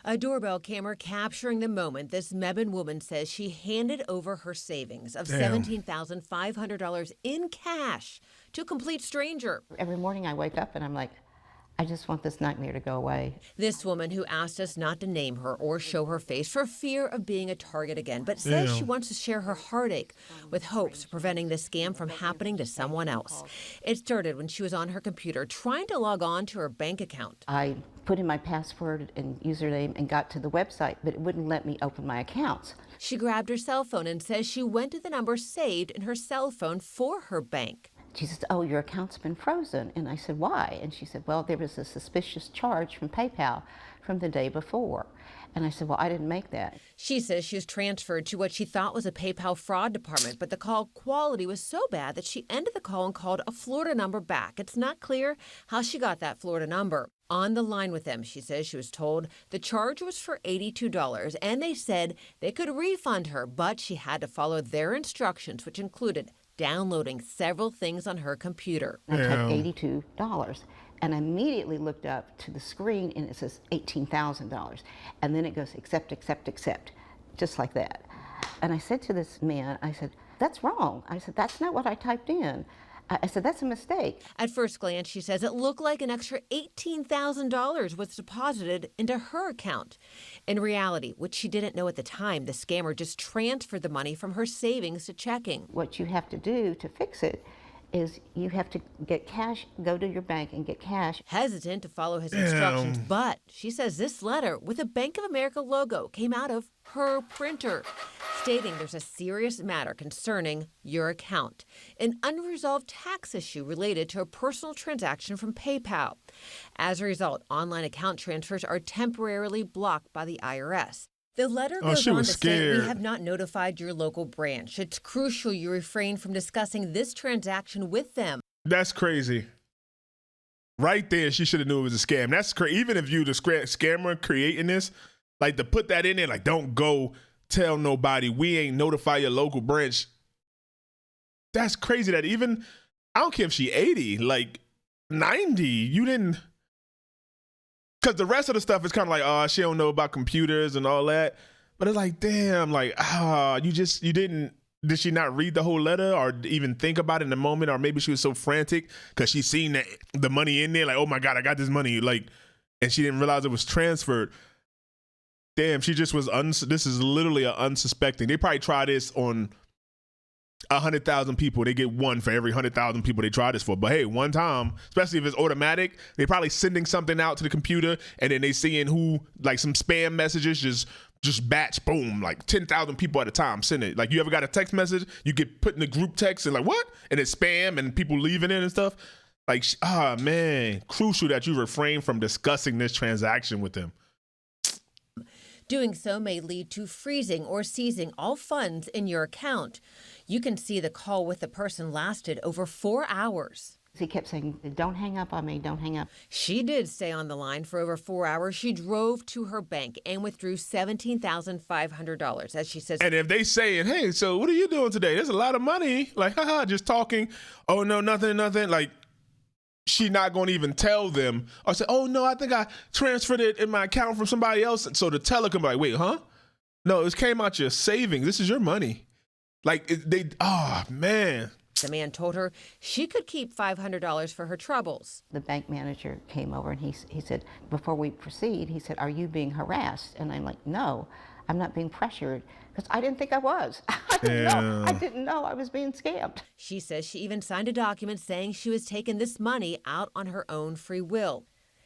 A doorbell camera capturing the moment this Mebane woman says she handed over her savings of Damn. $17,500 in cash to a complete stranger. Every morning I wake up and I'm like, I just want this nightmare to go away. This woman, who asked us not to name her or show her face for fear of being a target again, but says she Damn. wants to share her heartache with hopes of preventing the scam from happening to someone else. It started when she was on her computer trying to log on to her bank account. I put in my password and username and got to the website, but it wouldn't let me open my accounts. She grabbed her cell phone and says she went to the number saved in her cell phone for her bank. She says, oh, your account's been frozen. And I said, why? And she said, well, there was a suspicious charge from PayPal from the day before. And I said, well, I didn't make that. She says she was transferred to what she thought was a PayPal fraud department, but the call quality was so bad that she ended the call and called a Florida number back. It's not clear how she got that Florida number. On the line with them, she says she was told the charge was for $82, and they said they could refund her, but she had to follow their instructions, which included downloading several things on her computer. I Damn. typed $82 and I immediately looked up to the screen and it says $18,000. And then it goes accept, accept, accept, just like that. And I said to this man, I said, that's wrong. I said, that's not what I typed in. I said, that's a mistake. At first glance, she says it looked like an extra $18,000 was deposited into her account. In reality, which she didn't know at the time, the scammer just transferred the money from her savings to checking. What you have to do to fix it is you have to get cash, go to your bank and get cash. Hesitant to follow his instructions, but she says this letter with a Bank of America logo came out of her printer, stating there's a serious matter concerning your account, an unresolved tax issue related to a personal transaction from PayPal. As a result, online account transfers are temporarily blocked by the IRS. The letter goes she on to was say, scared. we have not notified your local branch. It's crucial you refrain from discussing this transaction with them. That's crazy. Right there, she should have knew it was a scam. That's crazy. Even if you the scammer creating this, like to put that in there, like don't go tell nobody. We ain't notify your local branch. That's crazy. That even I don't care if she 80, like 90, you didn't. Because the rest of the stuff is kind of like, oh, she don't know about computers and all that. But it's like, damn, like, you didn't, did she not read the whole letter or even think about it in the moment? Or maybe she was so frantic because she seen the money in there, like, oh my God, I got this money. Like, and she didn't realize it was transferred. Damn, she just was, this is literally an unsuspecting. They probably try this on 100,000 people. They get one for every 100,000 people they try this for. But hey, one time, especially if it's automatic, they probably sending something out to the computer and then they seeing who, like some spam messages, just batch, boom, like 10,000 people at a time send it. Like you ever got a text message, you get put in the group text and like, what? And it's spam and people leaving it and stuff. Like, man, crucial that you refrain from discussing this transaction with them. Doing so may lead to freezing or seizing all funds in your account. You can see the call with the person lasted over 4 hours. He kept saying, don't hang up on me, don't hang up. She did stay on the line for over 4 hours. She drove to her bank and withdrew $17,500, as she says. And if they saying, hey, so what are you doing today? There's a lot of money. Like, haha, just talking. Oh, no, nothing. Like, she not going to even tell them or say, oh, no, I think I transferred it in my account from somebody else. So the teller can be like, wait, huh? No, it came out your savings. This is your money. Like, man. The man told her she could keep $500 for her troubles. The bank manager came over and he said, before we proceed, he said, are you being harassed? And I'm like, no, I'm not being pressured, because I didn't think I was. I didn't know I was being scammed. She says she even signed a document saying she was taking this money out on her own free will.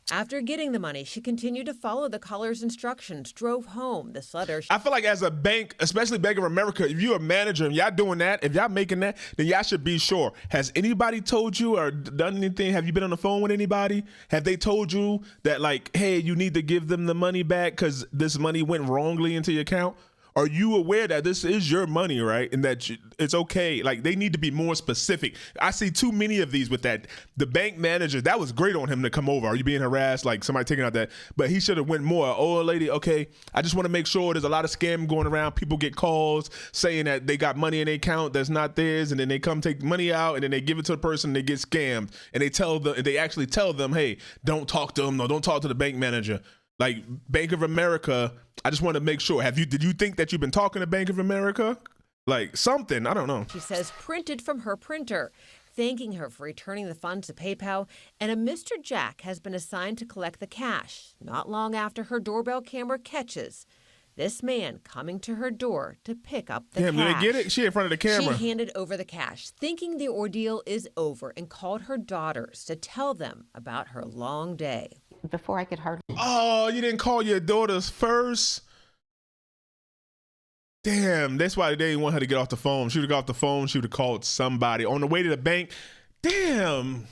After getting the money, she continued to follow the caller's instructions, drove home. This letter. I feel like as a bank, especially Bank of America, if you're a manager and y'all doing that, if y'all making that, then y'all should be sure. Has anybody told you or done anything? Have you been on the phone with anybody? Have they told you that, like, hey, you need to give them the money back because this money went wrongly into your account? Are you aware that this is your money, right? And that it's okay. Like, they need to be more specific. I see too many of these with that. The bank manager, that was great on him to come over. Are you being harassed? Like somebody taking out that. But he should have went more. Oh, lady, okay, I just want to make sure there's a lot of scam going around. People get calls saying that they got money in their account that's not theirs. And then they come take money out and then they give it to the person and they get scammed. And they actually tell them, hey, don't talk to them. No, don't talk to the bank manager. Like Bank of America, I just want to make sure. Did you think that you've been talking to Bank of America? Like something, I don't know. She says printed from her printer, thanking her for returning the funds to PayPal, and a Mr. Jack has been assigned to collect the cash, not long after her doorbell camera catches this man coming to her door to pick up the cash. Did they get it? She in front of the camera. She handed over the cash, thinking the ordeal is over, and called her daughters to tell them about her long day. Before I could hardly... Oh, you didn't call your daughters first? Damn, that's why they didn't want her to get off the phone. She would have got off the phone. She would have called somebody on the way to the bank. Damn.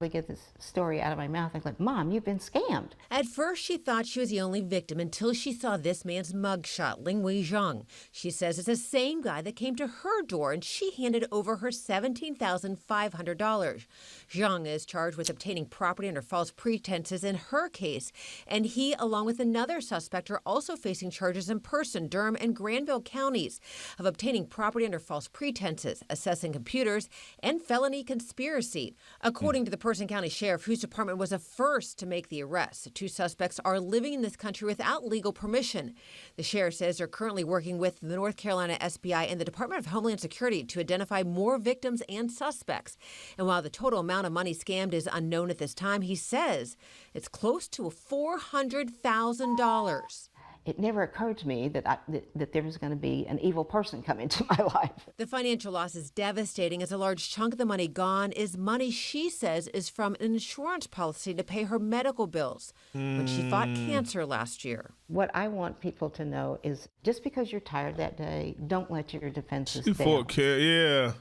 We get this story out of my mouth. I'm like, Mom, you've been scammed. At first, she thought she was the only victim until she saw this man's mugshot, Lingwei Zhang. She says it's the same guy that came to her door, and she handed over her $17,500. Zhang is charged with obtaining property under false pretenses in her case, and he, along with another suspect, are also facing charges in Person, Durham, and Granville counties of obtaining property under false pretenses, accessing computers, and felony conspiracy. According to the Person County Sheriff, whose department was the first to make the arrest, the two suspects are living in this country without legal permission. The sheriff says they're currently working with the North Carolina SBI and the Department of Homeland Security to identify more victims and suspects. And while the total amount of money scammed is unknown at this time, he says it's close to $400,000. It never occurred to me that that there was going to be an evil person come into my life. The financial loss is devastating as a large chunk of the money gone is money she says is from an insurance policy to pay her medical bills when she fought cancer last year. What I want people to know is just because you're tired that day, don't let your defenses down. Yeah.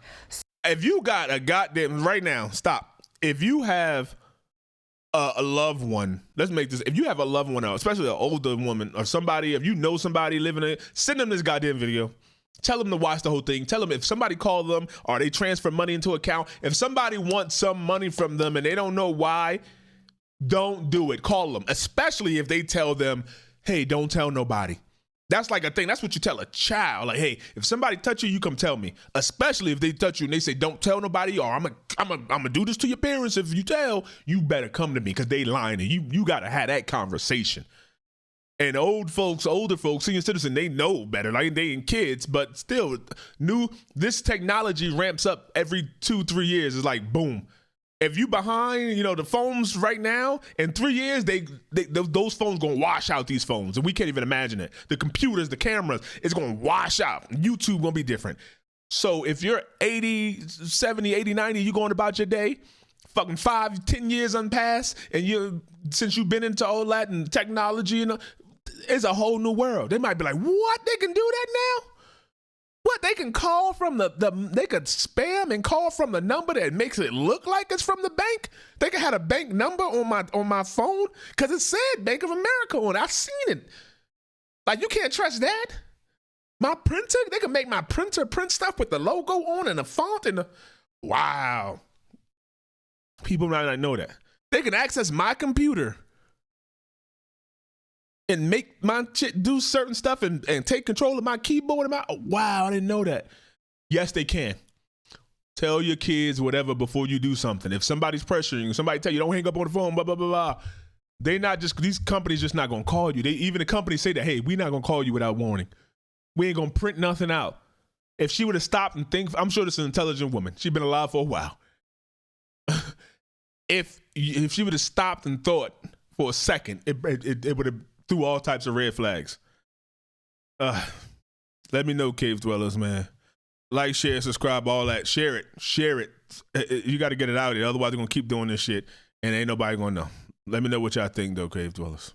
If you got a goddamn, right now, stop. If you have a loved one, let's make this, if you have a loved one, especially an older woman or somebody, if you know somebody living it, send them this goddamn video. Tell them to watch the whole thing. Tell them if somebody called them or they transfer money into account, if somebody wants some money from them and they don't know why, don't do it. Call them, especially if they tell them, hey, don't tell nobody. That's like a thing. That's what you tell a child. Like, hey, if somebody touch you, you come tell me. Especially if they touch you and they say, don't tell nobody, or I'm gonna do this to your parents. If you tell, you better come to me because they lying. And you got to have that conversation. And older folks, senior citizen, they know better. Like they ain't kids, but still, this technology ramps up every 2-3 years. It's like, boom. If you behind, the phones right now, in 3 years, those phones gonna wash out these phones, and we can't even imagine it. The computers, the cameras, it's gonna wash out. YouTube gonna be different. So if you're 80, 70, 80, 90, you going about your day, fucking 5-10 years unpassed, and since you've been into all that and technology, it's a whole new world. They might be like, what? They can do that now? What, they can call from they could spam and call from the number that makes it look like it's from the bank? They could have a bank number on my phone because it said Bank of America on it. I've seen it. Like, you can't trust that. My printer, they can make my printer print stuff with the logo on and the font and wow. People might not know that. They can access my computer and make my shit do certain stuff and take control of my keyboard. Wow, I didn't know that. Yes, they can. Tell your kids whatever before you do something. If somebody's pressuring you, somebody tell you don't hang up on the phone, blah, blah, blah, blah. These companies just not going to call you. Even the companies say that, hey, we're not going to call you without warning. We ain't going to print nothing out. If she would have stopped and think, I'm sure this is an intelligent woman. She's been alive for a while. If she would have stopped and thought for a second, it would have threw all types of red flags. Let me know, Cave Dwellers, man. Like, share, subscribe, all that. Share it. You got to get it out there. Otherwise, they're going to keep doing this shit, and ain't nobody going to know. Let me know what y'all think, though, Cave Dwellers.